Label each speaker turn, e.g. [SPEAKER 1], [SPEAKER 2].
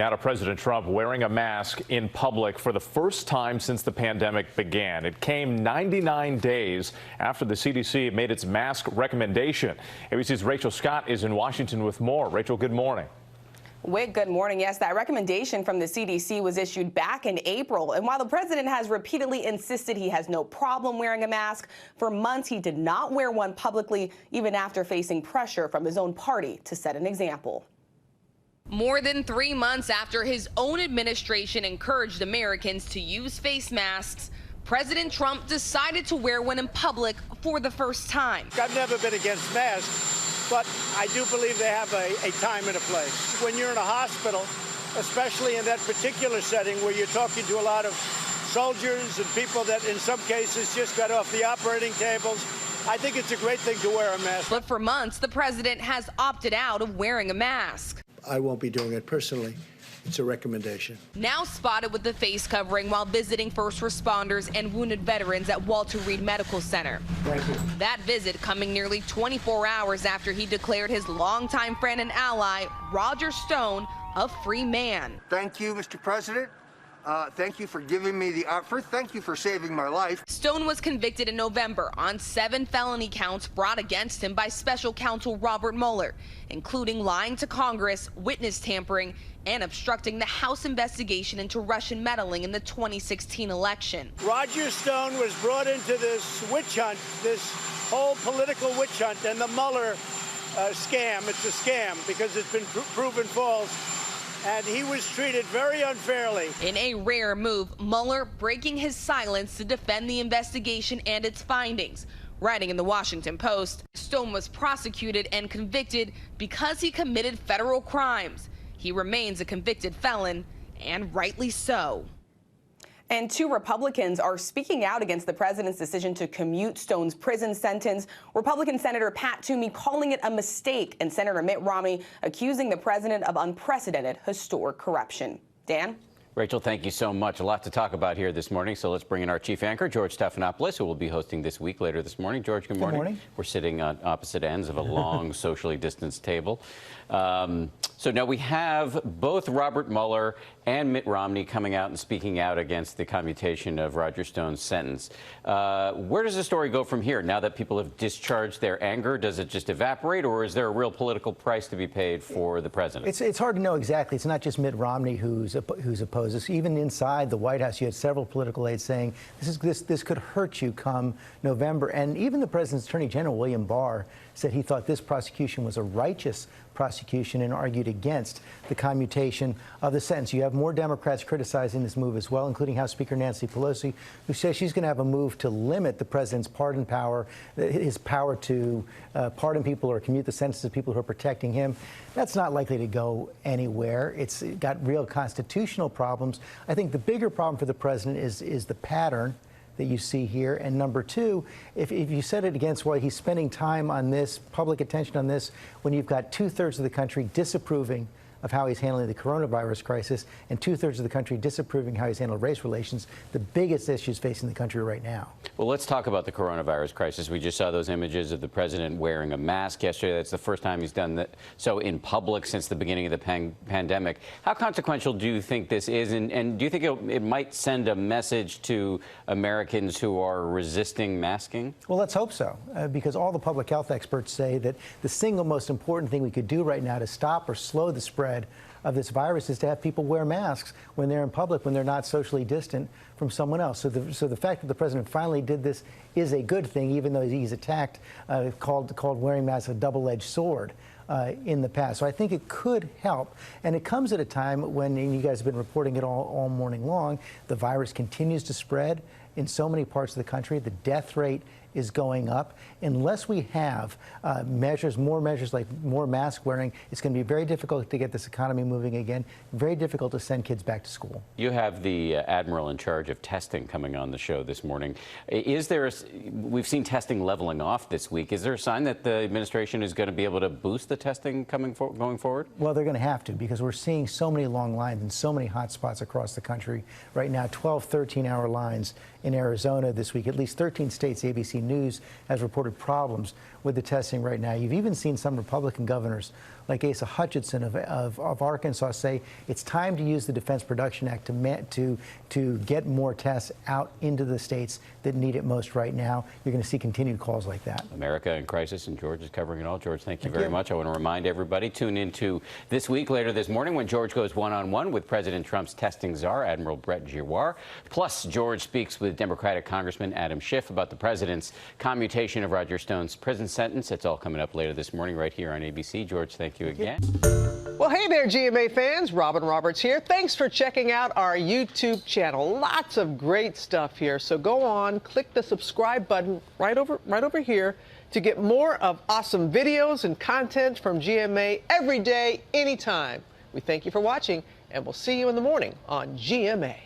[SPEAKER 1] Now to President Trump wearing a mask in public for the first time since the pandemic began. It came 99 days after the CDC made its mask recommendation. ABC's Rachel Scott is in Washington with more. Rachel, good morning.
[SPEAKER 2] Whit, good morning. Yes, that recommendation from the CDC was issued back in April. And while the president has repeatedly insisted he has no problem wearing a mask, for months he did not wear one publicly, even after facing pressure from his own party to set an example.
[SPEAKER 3] More than 3 months after his own administration encouraged Americans to use face masks, President Trump decided to wear one in public for the first time.
[SPEAKER 4] I've never been against masks, but I do believe they have a time and a place. When you're in a hospital, especially in that particular setting where you're talking to a lot of soldiers and people that in some cases just got off the operating tables, I think it's a great thing to wear a mask.
[SPEAKER 3] But for months, the president has opted out of wearing a mask.
[SPEAKER 5] I won't be doing it personally. It's a recommendation.
[SPEAKER 3] Now spotted with the face covering while visiting first responders and wounded veterans at Walter Reed Medical Center.
[SPEAKER 5] Thank you.
[SPEAKER 3] That visit coming nearly 24 hours after he declared his longtime friend and ally, Roger Stone, a free man.
[SPEAKER 6] Thank you, Mr. President. Thank you for giving me the offer. Thank you for saving my life.
[SPEAKER 3] Stone was convicted in November on 7 felony counts brought against him by special counsel Robert Mueller, including lying to Congress, witness tampering, and obstructing the House investigation into Russian meddling in the 2016 election.
[SPEAKER 4] Roger Stone was brought into this witch hunt, this whole political witch hunt, and the Mueller scam. It's a scam because it's been proven false. And he was treated very unfairly.
[SPEAKER 3] In a rare move, Mueller breaking his silence to defend the investigation and its findings. Writing in the Washington Post, Stone was prosecuted and convicted because he committed federal crimes. He remains a convicted felon, and rightly so.
[SPEAKER 2] And 2 Republicans are speaking out against the president's decision to commute Stone's prison sentence. Republican Senator Pat Toomey calling it a mistake, and Senator Mitt Romney accusing the president of unprecedented historic corruption. Dan?
[SPEAKER 7] Rachel, thank you so much. A lot to talk about here this morning, so let's bring in our chief anchor, George Stephanopoulos, who will be hosting this week later this morning. George, good morning. Good morning. We're sitting on opposite ends of a long, socially distanced table. So now we have both Robert Mueller and Mitt Romney coming out and speaking out against the commutation of Roger Stone's sentence. Where does the story go from here? Now that people have discharged their anger, does it just evaporate, or is there a real political price to be paid for the president?
[SPEAKER 8] It's hard to know exactly. It's not just Mitt Romney who's opposed this. Even inside the White House, you had several political aides saying this could hurt you come November. And even the president's attorney general, William Barr, said he thought this prosecution was a righteous prosecution and argued against the commutation of the sentence. You have more Democrats criticizing this move as well, including House Speaker Nancy Pelosi, who says she's going to have a move to limit the president's pardon power, his power to pardon people or commute the sentences of people who are protecting him. That's not likely to go anywhere. It's got real constitutional problems. I think the bigger problem for the president is the pattern that you see here. And number 2, if you set it against why he's spending time on this, public attention on this, when you've got 2/3 of the country disapproving of how he's handling the coronavirus crisis and 2/3 of the country disapproving how he's handled race relations, the biggest issues facing the country right now.
[SPEAKER 7] Well, let's talk about the coronavirus crisis. We just saw those images of the president wearing a mask yesterday. That's the first time he's done that so in public since the beginning of the pandemic. How consequential do you think this is? And do you think it might send a message to Americans who are resisting masking?
[SPEAKER 8] Well, let's hope so, because all the public health experts say that the single most important thing we could do right now to stop or slow the spread of this virus is to have people wear masks when they're in public, when they're not socially distant from someone else. So the fact that the president finally did this is a good thing, even though he's attacked, called wearing masks a double-edged sword in the past. So I think it could help. And it comes at a time when, and you guys have been reporting it all morning long, the virus continues to spread in so many parts of the country. The death rate is going up. Unless we have more measures like more mask wearing, it's going to be very difficult to get this economy moving again, very difficult to send kids back to school.
[SPEAKER 7] You have the admiral in charge of testing coming on the show this morning. Is there we've seen testing leveling off this week. Is there a sign that the administration is going to be able to boost the testing going forward?
[SPEAKER 8] Well, they're going to have to, because we're seeing so many long lines and so many hot spots across the country right now, 12, 13-hour lines in Arizona this week. At least 13 states, ABC News has reported problems with the testing right now. You've even seen some Republican governors like Asa Hutchinson of Arkansas say it's time to use the Defense Production Act to get more tests out into the states that need it most right now. You're going to see continued calls like that.
[SPEAKER 7] America in crisis, and George is covering it all. George, thank you very much. I want to remind everybody, tune into This Week later this morning when George goes one-on-one with President Trump's testing czar, Admiral Brett Giroir. Plus, George speaks with Democratic Congressman Adam Schiff about the president's commutation of Roger Stone's prison sentence. It's all coming up later this morning right here on ABC. George, thank you again.
[SPEAKER 9] Well, hey there, GMA fans. Robin Roberts here. Thanks for checking out our YouTube channel. Lots of great stuff here. So go on, click the subscribe button right over here to get more of awesome videos and content from GMA every day, anytime. We thank you for watching, and we'll see you in the morning on GMA.